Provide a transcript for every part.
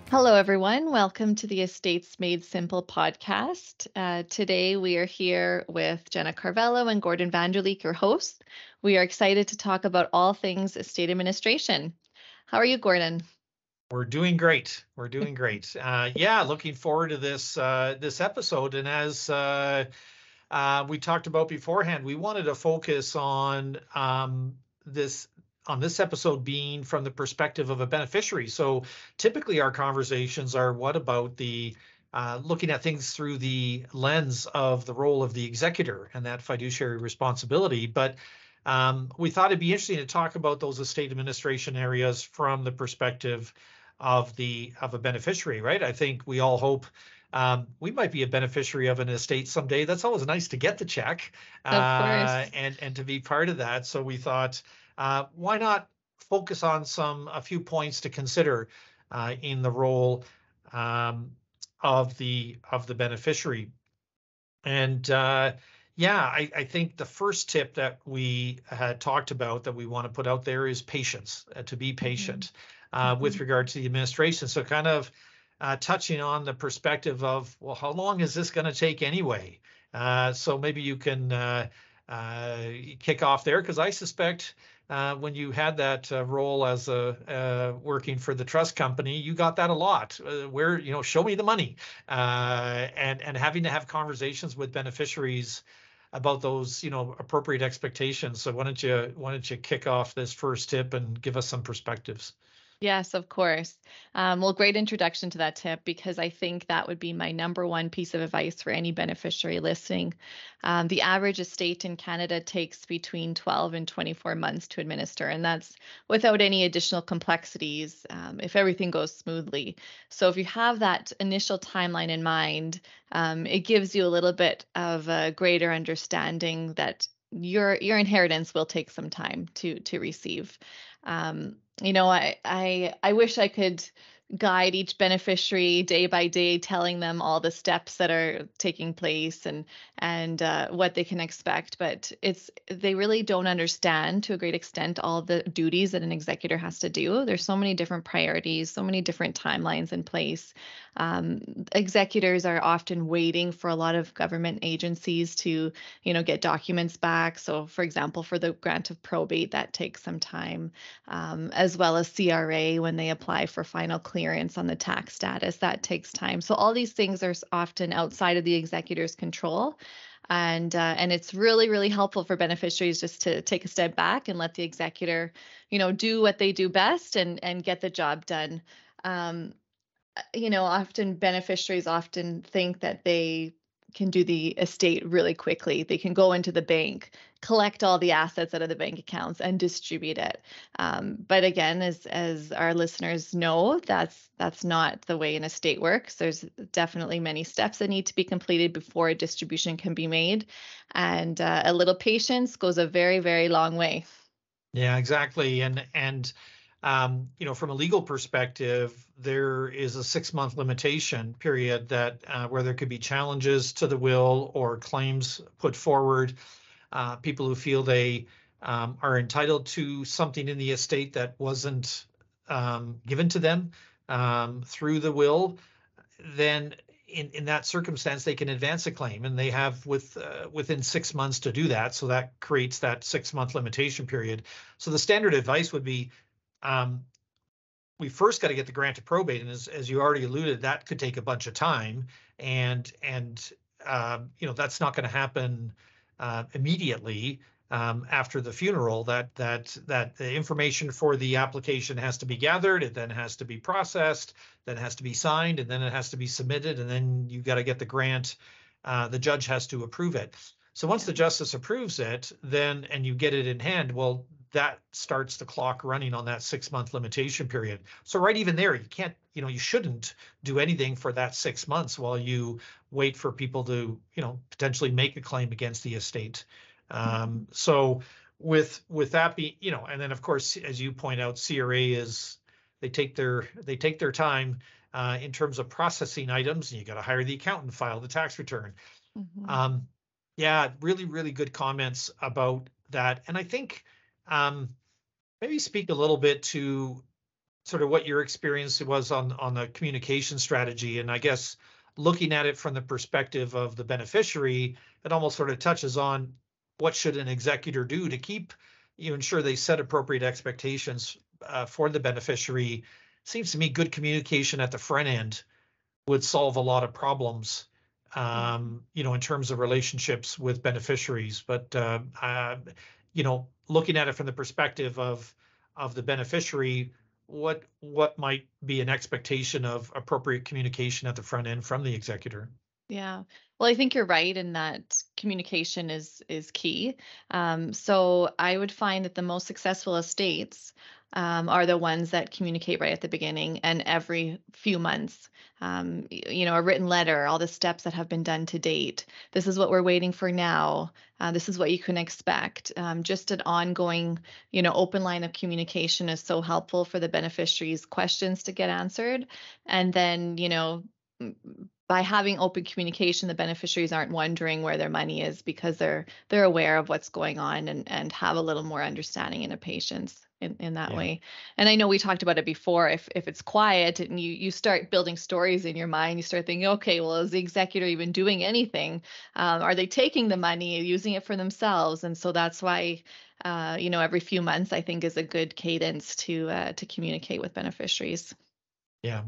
Hello, everyone. Welcome to the Estates Made Simple podcast. Today, we are here with Jenna Carvello and Gordon Vanderleek, your hosts. We are excited to talk about all things estate administration. How are you, Gordon? We're doing great. We're doing great. Yeah, looking forward to this episode. And as we talked about beforehand, we wanted to focus on this this episode being from the perspective of a beneficiary. So typically, our conversations are what about the looking at things through the lens of the role of the executor and that fiduciary responsibility. But we thought it'd be interesting to talk about those estate administration areas from the perspective of a beneficiary, right? I think we all hope we might be a beneficiary of an estate someday. That's always nice to get the check Of course. and to be part of that. So we thought, why not focus on a few points to consider in the role of the beneficiary. And yeah, I think the first tip that we had talked about that we want to put out there is patience, to be patient with regard to the administration. So kind of touching on the perspective of, well, how long is this going to take anyway? So maybe you can kick off there, because I suspect when you had that role as working for the trust company, you got that a lot. Where show me the money, and having to have conversations with beneficiaries about those appropriate expectations. So why don't you kick off this first tip and give us some perspectives? Yes, of course. Well, great introduction to that tip, because I think that would be my number one piece of advice for any beneficiary listening. The average estate in Canada takes between 12 and 24 months to administer, and that's without any additional complexities if everything goes smoothly. So if you have that initial timeline in mind, it gives you a little bit of a greater understanding that your inheritance will take some time to receive. I wish I could guide each beneficiary day by day, telling them all the steps that are taking place and what they can expect. But they really don't understand to a great extent all the duties that an executor has to do. There's so many different priorities, so many different timelines in place. Executors are often waiting for a lot of government agencies to, get documents back. So, for example, for the grant of probate, that takes some time, as well as CRA when they apply for final clearance on the tax status. That takes time. So all these things are often outside of the executor's control. And it's really, really helpful for beneficiaries just to take a step back and let the executor, do what they do best and get the job done. Um, often beneficiaries often think that they can do the estate really quickly. They can go into the bank, collect all the assets out of the bank accounts, and distribute it. But again, as our listeners know, that's not the way an estate works. There's definitely many steps that need to be completed before a distribution can be made, and a little patience goes a very, very long way. Yeah, exactly. And from a legal perspective, there is a 6-month limitation period that where there could be challenges to the will or claims put forward. People who feel they are entitled to something in the estate that wasn't given to them through the will, then in that circumstance, they can advance a claim, and they have within 6 months to do that. So that creates that 6-month limitation period. So the standard advice would be, we first got to get the grant of probate, and as you already alluded, that could take a bunch of time, and that's not going to happen immediately after the funeral. That the information for the application has to be gathered, it then has to be processed, then it has to be signed, and then it has to be submitted, and then you've got to get the grant. The judge has to approve it. So once the justice approves it, and you get it in hand, well, that starts the clock running on that 6-month limitation period. So right even there, you shouldn't do anything for that 6 months while you wait for people to, potentially make a claim against the estate. So with that be, and then of course, as you point out, CRA they take their time in terms of processing items, and you got to hire the accountant, file the tax return. Mm-hmm. Yeah, really, really good comments about that. And I think maybe speak a little bit to sort of what your experience was on the communication strategy. And I guess looking at it from the perspective of the beneficiary, it almost sort of touches on what should an executor do to keep you ensure they set appropriate expectations for the beneficiary. Seems to me good communication at the front end would solve a lot of problems, Yeah. in terms of relationships with beneficiaries. But looking at it from the perspective of the beneficiary, what might be an expectation of appropriate communication at the front end from the executor? Yeah. Well, I think you're right in that communication is key. So I would find that the most successful estates are the ones that communicate right at the beginning and every few months. A written letter, all the steps that have been done to date. This is what we're waiting for now. This is what you can expect. Just an ongoing, open line of communication is so helpful for the beneficiaries' questions to get answered, and then by having open communication, the beneficiaries aren't wondering where their money is because they're aware of what's going on, and have a little more understanding and a patience in that Yeah. way. And I know we talked about it before. If it's quiet and you start building stories in your mind, you start thinking, okay, well, is the executor even doing anything? Are they taking the money, using it for themselves? And so that's why every few months I think is a good cadence to communicate with beneficiaries. Yeah.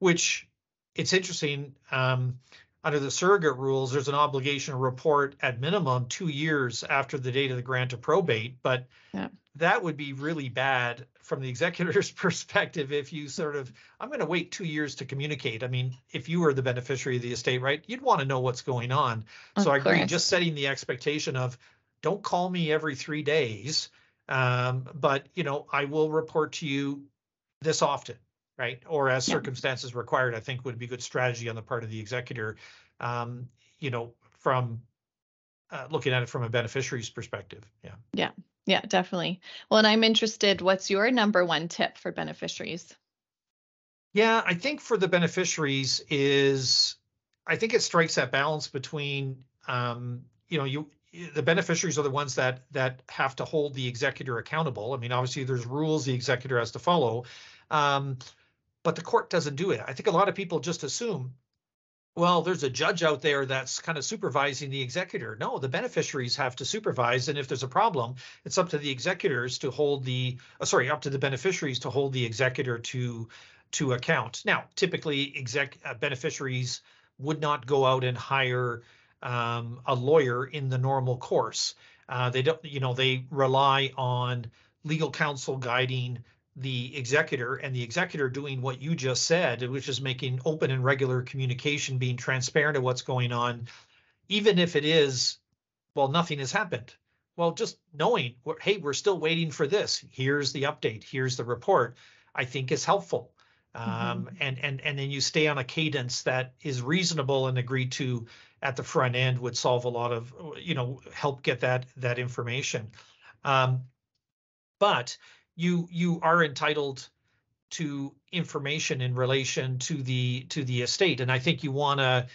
Which it's interesting. Under the surrogate rules, there's an obligation to report at minimum 2 years after the date of the grant of probate, but Yeah, that would be really bad from the executor's perspective if you sort of, I'm going to wait 2 years to communicate. I mean, if you were the beneficiary of the estate, right, you'd want to know what's going on. So of I agree, course. just setting the expectation of don't call me every 3 days, but I will report to you this often, right? Or as Yeah. circumstances required, I think would be good strategy on the part of the executor, from looking at it from a beneficiary's perspective. Yeah. Yeah. Yeah, definitely. Well, and I'm interested, what's your number one tip for beneficiaries? Yeah, I think for the beneficiaries is, I think it strikes that balance between, the beneficiaries are the ones that have to hold the executor accountable. I mean, obviously there's rules the executor has to follow, um, but the court doesn't do it. I think a lot of people just assume, well, there's a judge out there that's kind of supervising the executor. No, the beneficiaries have to supervise, and if there's a problem, it's up to the executors to hold up to the beneficiaries to hold the executor to account. Now, typically, beneficiaries would not go out and hire a lawyer in the normal course. They don't, they rely on legal counsel guiding the executor, and the executor doing what you just said, which is making open and regular communication, being transparent of what's going on, even if it is, well, nothing has happened. Well, just knowing, hey, we're still waiting for this. Here's the update. Here's the report. I think is helpful. Hmm. And then you stay on a cadence that is reasonable and agreed to at the front end would solve a lot of, help get that information. Um, but you are entitled to information in relation to the estate, and I think you want to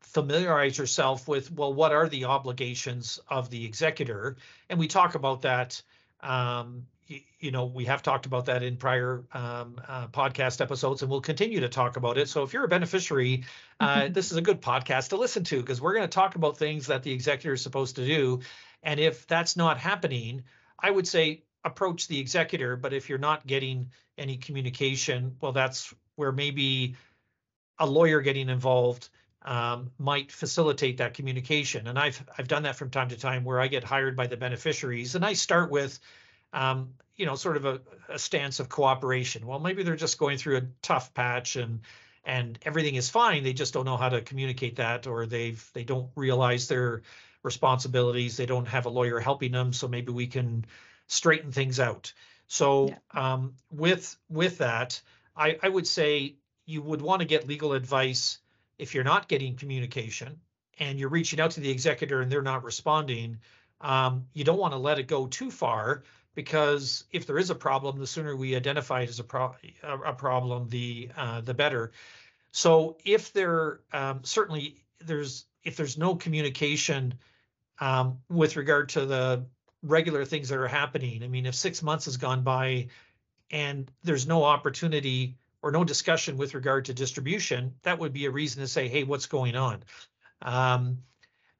familiarize yourself with, well, what are the obligations of the executor, and we talk about that. We have talked about that in prior podcast episodes, and we'll continue to talk about it. So if you're a beneficiary, this is a good podcast to listen to, because we're going to talk about things that the executor is supposed to do, and if that's not happening, I would say approach the executor. But if you're not getting any communication, well, that's where maybe a lawyer getting involved might facilitate that communication. And I've done that from time to time, where I get hired by the beneficiaries, and I start with, sort of a stance of cooperation. Well, maybe they're just going through a tough patch, and everything is fine. They just don't know how to communicate that, or they don't realize their responsibilities. They don't have a lawyer helping them, so maybe we can straighten things out. Yeah. So with that, I would say you would want to get legal advice if you're not getting communication and you're reaching out to the executor and they're not responding. You don't want to let it go too far, because if there is a problem, the sooner we identify it as a problem, the better. So if there certainly there's if there's no communication with regard to the regular things that are happening, I mean, if 6 months has gone by and there's no opportunity or no discussion with regard to distribution, that would be a reason to say, hey, what's going on? Um,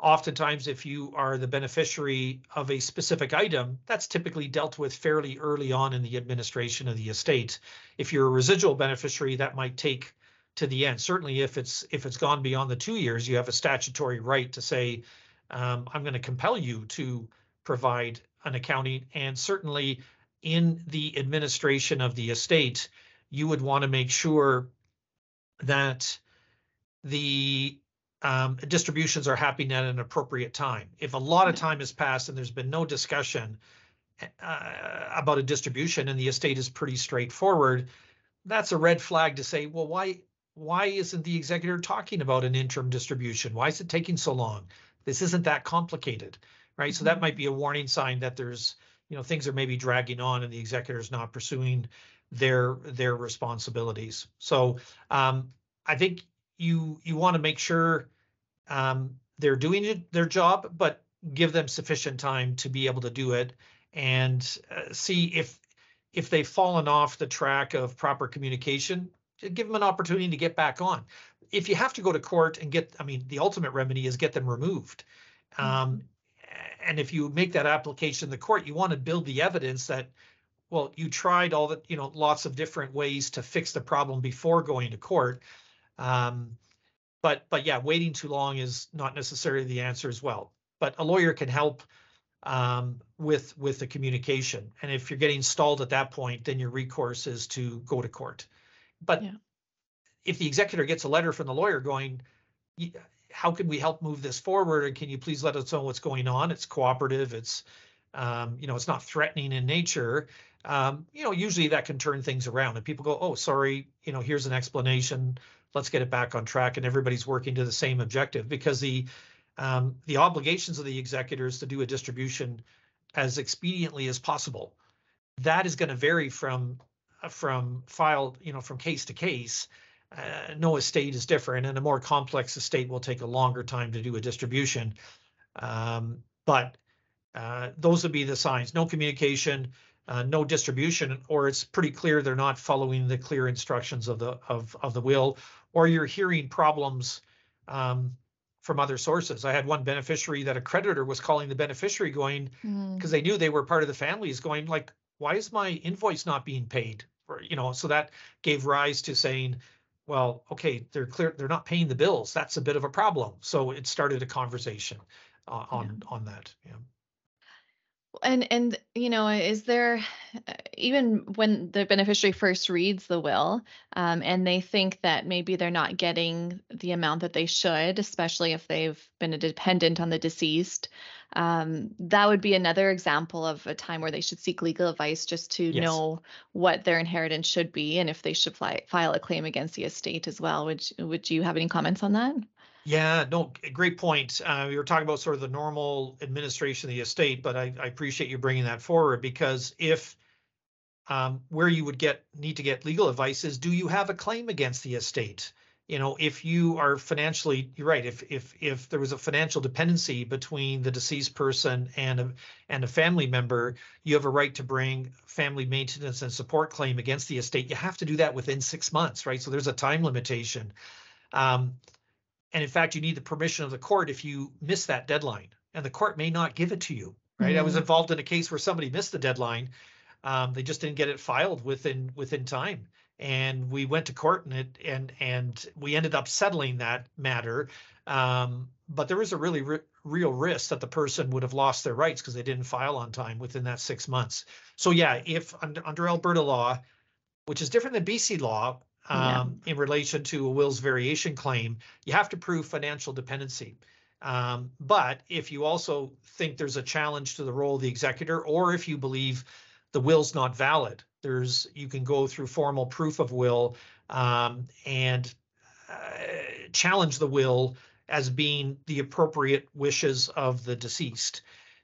Oftentimes, if you are the beneficiary of a specific item, that's typically dealt with fairly early on in the administration of the estate. If you're a residual beneficiary, that might take to the end. Certainly, if it's gone beyond the 2 years, you have a statutory right to say, I'm going to compel you to provide an accounting. And certainly, in the administration of the estate, you would want to make sure that the distributions are happening at an appropriate time. If a lot of Yeah. time has passed and there's been no discussion about a distribution and the estate is pretty straightforward, that's a red flag to say, well, why isn't the executor talking about an interim distribution? Why is it taking so long? This isn't that complicated, right? So that Mhm. might be a warning sign that there's, things are maybe dragging on and the executor is not pursuing their responsibilities. So I think you want to make sure they're doing their job, but give them sufficient time to be able to do it, and see if they've fallen off the track of proper communication, give them an opportunity to get back on. If you have to go to court and the ultimate remedy is get them removed. Um, Mhm. and if you make that application in the court, you want to build the evidence that, well, you tried all the, lots of different ways to fix the problem before going to court. Um, but yeah, waiting too long is not necessarily the answer as well. But a lawyer can help with the communication. And if you're getting stalled at that point, then your recourse is to go to court. But Yeah. if the executor gets a letter from the lawyer going, how can we help move this forward? And can you please let us know what's going on? It's cooperative. It's not threatening in nature. Usually that can turn things around and people go, oh, sorry, here's an explanation. Let's get it back on track. And everybody's working to the same objective, because the obligations of the executors to do a distribution as expediently as possible, that is going to vary from from case to case. No estate is different, and a more complex estate will take a longer time to do a distribution. But those would be the signs: no communication, no distribution, or it's pretty clear they're not following the clear instructions of the will, or you're hearing problems um, from other sources. I had one beneficiary that a creditor was calling the beneficiary going, because Mm. they knew they were part of the family, is going like, why is my invoice not being paid? So that gave rise to saying, well, okay, they're not paying the bills. That's a bit of a problem. So it started a conversation Yeah. on that. Yeah. And is there even when the beneficiary first reads the will, and they think that maybe they're not getting the amount that they should, especially if they've been a dependent on the deceased, that would be another example of a time where they should seek legal advice just to Yes. know what their inheritance should be and if they should file a claim against the estate as well. Would you have any comments on that? Yeah, no, great point. We were talking about sort of the normal administration of the estate, but I appreciate you bringing that forward, because if where you would need to get legal advice is, do you have a claim against the estate? If you are financially, you're right. If there was a financial dependency between the deceased person and a family member, you have a right to bring family maintenance and support claim against the estate. You have to do that within 6 months, right? So there's a time limitation. Um, and in fact, you need the permission of the court if you miss that deadline, and the court may not give it to you, right? I was Mm, involved in a case where somebody missed the deadline. They just didn't get it filed within time, and we went to court, and we ended up settling that matter. But there was a really real risk that the person would have lost their rights because they didn't file on time within that 6 months. So yeah, if under Alberta law, which is different than BC law, yeah. in relation to a will's variation claim, you have to prove financial dependency. But if you also think there's a challenge to the role of the executor, or if you believe the will's not valid, you can go through formal proof of will, and challenge the will as being the appropriate wishes of the deceased.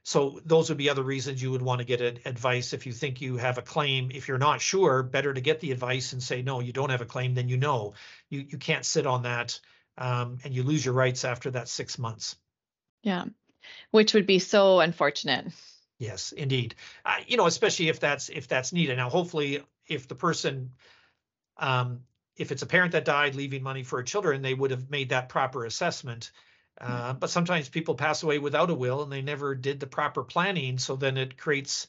So those would be other reasons you would want to get advice if you think you have a claim. If you're not sure, better to get the advice and say, no, you don't have a claim, then you can't sit on that, and you lose your rights after that 6 months. Yeah. Which would be so unfortunate. Yes, indeed. Especially if that's needed. Now, hopefully, if the person, um, if it's a parent that died leaving money for children, they would have made that proper assessment. Yeah. But sometimes people pass away without a will and they never did the proper planning, so then it creates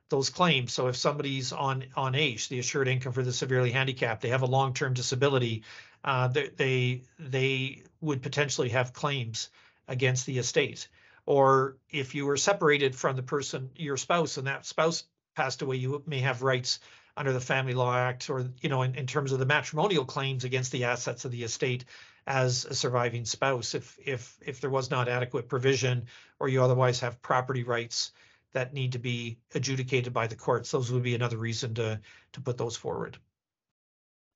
those claims. So if somebody's on AISH, the assured income for the severely handicapped, they have a long-term disability, they would potentially have claims against the estate. Or if you were separated from the person, your spouse, and that spouse passed away, you may have rights under the Family Law Act, or in terms of the matrimonial claims against the assets of the estate as a surviving spouse, if there was not adequate provision, or you otherwise have property rights that need to be adjudicated by the courts. Those would be another reason to put those forward.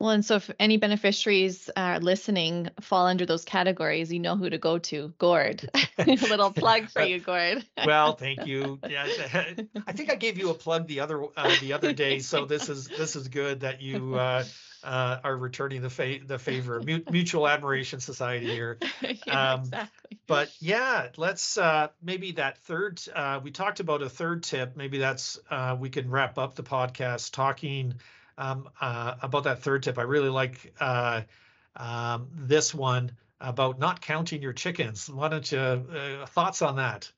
Well, and so if any beneficiaries listening fall under those categories, you know who to go to. Gord. A little plug for you, Gord. Well, thank you. Yeah, I think I gave you a plug the other day, so this is good that you are returning the favor. Mutual Admiration Society here. Yeah, Um, exactly. but yeah, let's maybe that third. We talked about a third tip. Maybe that's we can wrap up the podcast talking about that third tip. I really like this one about not counting your chickens. Why don't you thoughts on that?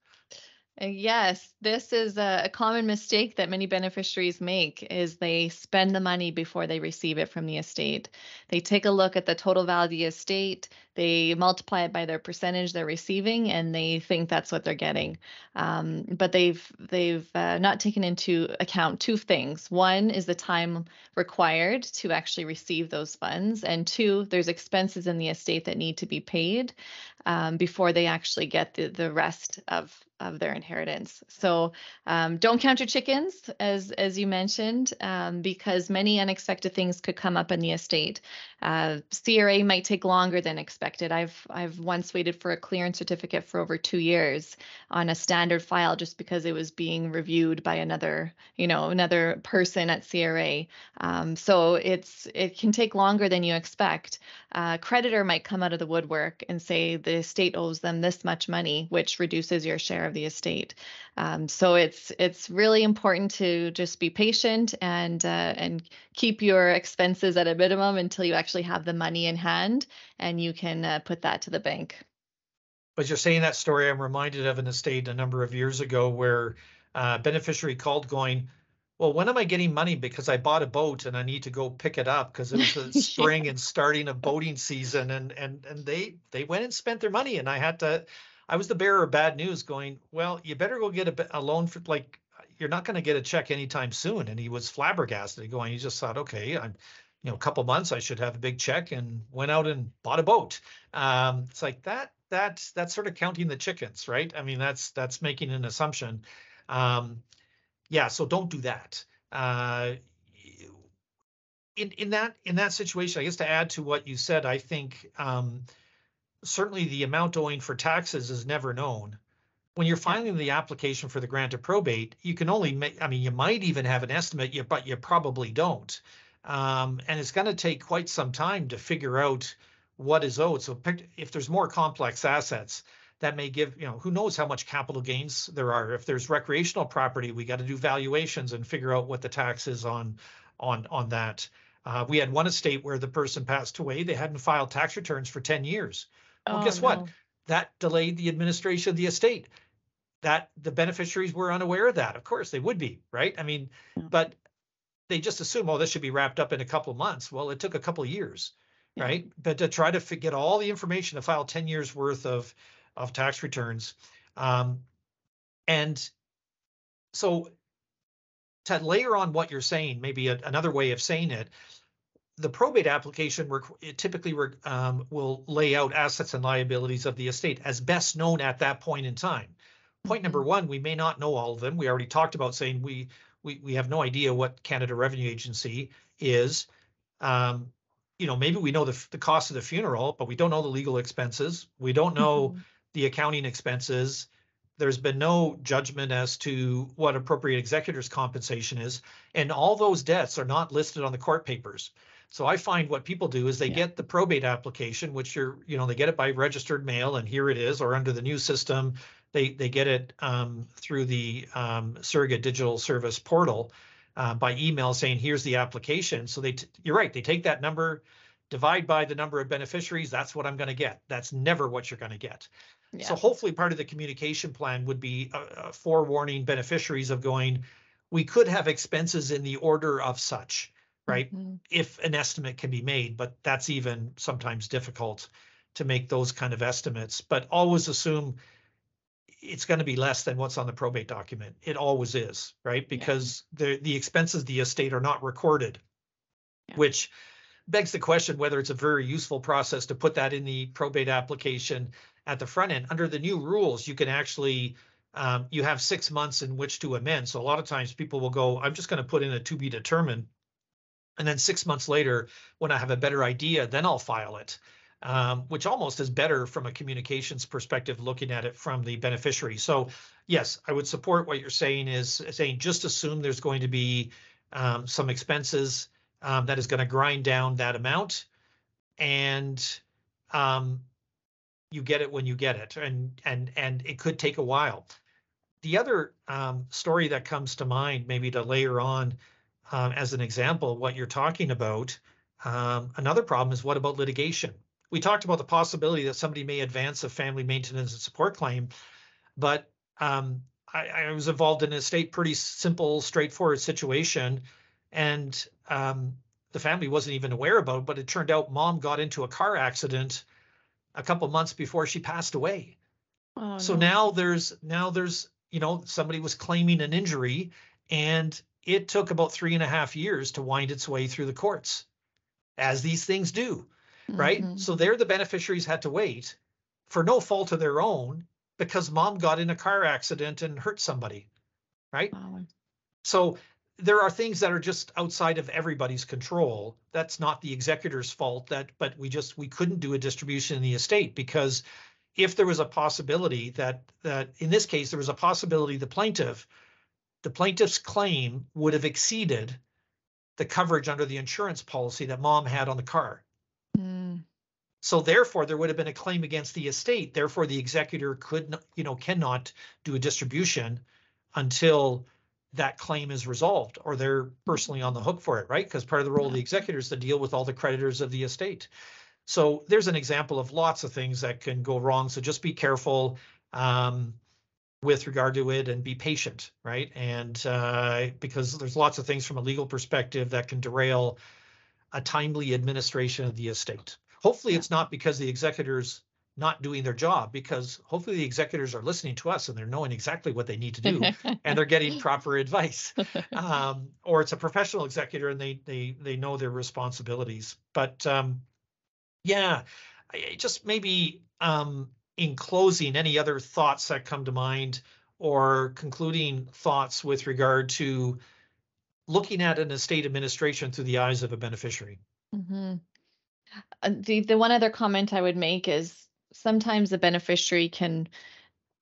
Yes, this is a common mistake that many beneficiaries make is they spend the money before they receive it from the estate. They take a look at the total value of the estate, they multiply it by their percentage they're receiving, and they think that's what they're getting. But they've not taken into account two things. One is the time required to actually receive those funds, and two, there's expenses in the estate that need to be paid before they actually get the rest of their inheritance. So don't count your chickens, as you mentioned, because many unexpected things could come up in the estate. CRA might take longer than expected. I've once waited for a clearance certificate for over 2 years on a standard file just because it was being reviewed by another person at CRA. So it can take longer than you expect. Creditor might come out of the woodwork and say the estate owes them this much money, which reduces your share of the estate. So it's really important to just be patient and keep your expenses at a minimum until you actually have the money in hand and you can put that to the bank. As you're saying that story, I'm reminded of an estate a number of years ago where beneficiary called going, well, when am I getting money? Because I bought a boat and I need to go pick it up because it was the Yeah. spring and starting of boating season, and they went and spent their money, and I was the bearer of bad news going, well, you better go get a loan for, like, you're not going to get a check anytime soon. And he was flabbergasted going, he just thought, okay, a couple months I should have a big check, and went out and bought a boat. It's like that's sort of counting the chickens, right? I mean, that's making an assumption. Yeah, so don't do that. In that situation, I guess to add to what you said, I think certainly the amount owing for taxes is never known. When you're Yeah. filing the application for the grant of probate, you can only make, I mean, you might even have an estimate, but you probably don't. And it's going to take quite some time to figure out what is owed. So if there's more complex assets, that may give, who knows how much capital gains there are. If there's recreational property, we got to do valuations and figure out what the tax is on that. We had one estate where the person passed away. They hadn't filed tax returns for 10 years. Well, Oh guess what? no. That delayed the administration of the estate. That the beneficiaries were unaware of that. Of course, they would be, right? I mean, Yeah. but they just assume, oh, this should be wrapped up in a couple of months. Well, it took a couple of years, Yeah. right? But to try to get all the information to file 10 years worth of tax returns. And so to layer on what you're saying, maybe another way of saying it, the probate application typically will lay out assets and liabilities of the estate as best known at that point in time. Point number Mhm. one, we may not know all of them. We already talked about saying we have no idea what Canada Revenue Agency is. Maybe we know the cost of the funeral, but we don't know the legal expenses. We don't know Mhm. the accounting expenses. There's been no judgment as to what appropriate executor's compensation is. And all those debts are not listed on the court papers. So I find what people do is they Yeah. get the probate application, which they get it by registered mail, and here it is, or under the new system, they get it through the surrogate digital service portal by email saying, here's the application. So you're right, they take that number, divide by the number of beneficiaries. That's what I'm going to get. That's never what you're going to get. So Yeah. hopefully part of the communication plan would be forewarning beneficiaries of going, we could have expenses in the order of such, right? Hmm. If an estimate can be made, but that's even sometimes difficult to make those kind of estimates. But always assume it's going to be less than what's on the probate document. It always is, right? Yeah. Because the expenses of the estate are not recorded, Yeah. which begs the question whether it's a very useful process to put that in the probate application at the front end. Under the new rules, you can actually, you have 6 months in which to amend. So a lot of times people will go, I'm just going to put in a to be determined. And then 6 months later, when I have a better idea, then I'll file it, which almost is better from a communications perspective, looking at it from the beneficiary. So yes, I would support what you're saying is saying just assume there's going to be some expenses that is going to grind down that amount, and you get it when you get it, and it could take a while. The other story that comes to mind, maybe to layer on as an example, what you're talking about, another problem is what about litigation? We talked about the possibility that somebody may advance a family maintenance and support claim, but I was involved in a state pretty simple, straightforward situation, and the family wasn't even aware about it, but it turned out mom got into a car accident a couple months before she passed away. Oh So no. now there's somebody was claiming an injury, and it took about 3.5 years to wind its way through the courts, as these things do, right? Hmm. So there the beneficiaries had to wait for no fault of their own because mom got in a car accident and hurt somebody, right? Wow. So there are things that are just outside of everybody's control. That's not the executor's fault, but we couldn't do a distribution in the estate because if there was a possibility that in this case there was a possibility the plaintiff's claim would have exceeded the coverage under the insurance policy that mom had on the car. Mm. So therefore there would have been a claim against the estate. Therefore the executor cannot do a distribution until that claim is resolved, or they're personally on the hook for it, right? Because part of the role of Yeah. the executor is to deal with all the creditors of the estate. So there's an example of lots of things that can go wrong. So just be careful with regard to it and be patient, right? And because there's lots of things from a legal perspective that can derail a timely administration of the estate. Hopefully Yeah. it's not because the executors not doing their job, because hopefully the executors are listening to us and they're knowing exactly what they need to do and they're getting proper advice. Or it's a professional executor and they know their responsibilities. But yeah, just maybe in closing, any other thoughts that come to mind or concluding thoughts with regard to looking at an estate administration through the eyes of a beneficiary? Hmm. The one other comment I would make is sometimes the beneficiary can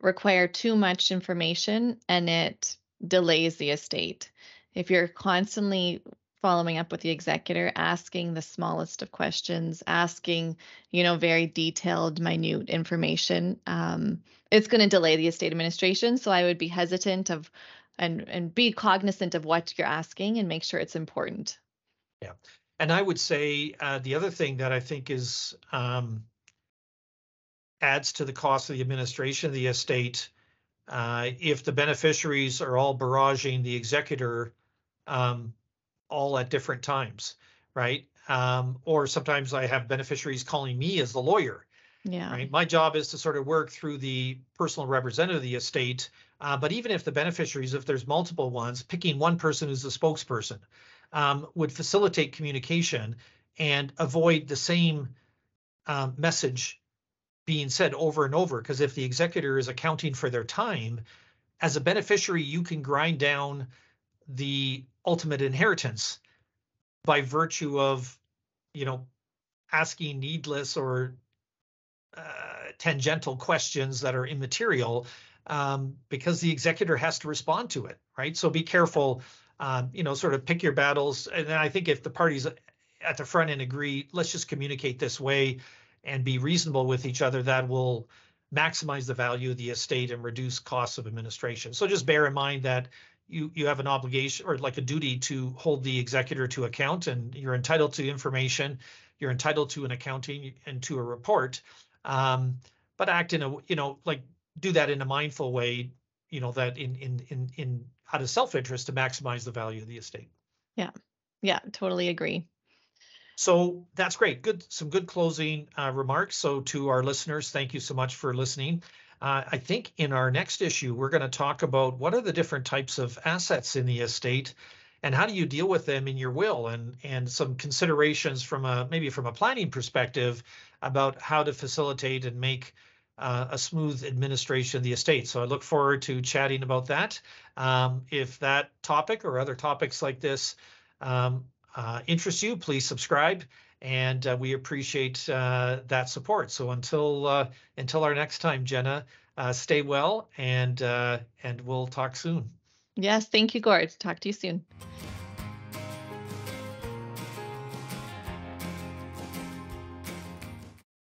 require too much information and it delays the estate. If you're constantly following up with the executor, asking the smallest of questions, asking, very detailed, minute information, it's going to delay the estate administration. So I would be hesitant of and be cognizant of what you're asking and make sure it's important. Yeah. And I would say the other thing that I think is adds to the cost of the administration of the estate, if the beneficiaries are all barraging the executor all at different times, right? Or sometimes I have beneficiaries calling me as the lawyer, Yeah. right? My job is to sort of work through the personal representative of the estate. But even if the beneficiaries, if there's multiple ones, picking one person who's the spokesperson would facilitate communication and avoid the same message being said over and over. Because if the executor is accounting for their time, as a beneficiary, you can grind down the ultimate inheritance by virtue of, asking needless or tangential questions that are immaterial, because the executor has to respond to it, right? So be careful, sort of pick your battles. And I think if the parties at the front end agree, let's just communicate this way and be reasonable with each other, that will maximize the value of the estate and reduce costs of administration. So just bear in mind that you have an obligation or like a duty to hold the executor to account, and you're entitled to information, you're entitled to an accounting and to a report, but act in a like do that in a mindful way, that in out of self-interest to maximize the value of the estate. Yeah. Yeah, totally agree. So that's great. Some good closing remarks. So to our listeners, thank you so much for listening. I think in our next issue, we're going to talk about what are the different types of assets in the estate and how do you deal with them in your will, and some considerations from maybe from a planning perspective about how to facilitate and make a smooth administration of the estate. So I look forward to chatting about that. If that topic or other topics like this um, interests you, please subscribe, and we appreciate that support. So until our next time, Jenna, stay well, and we'll talk soon. Yes, thank you, Gord. Talk to you soon.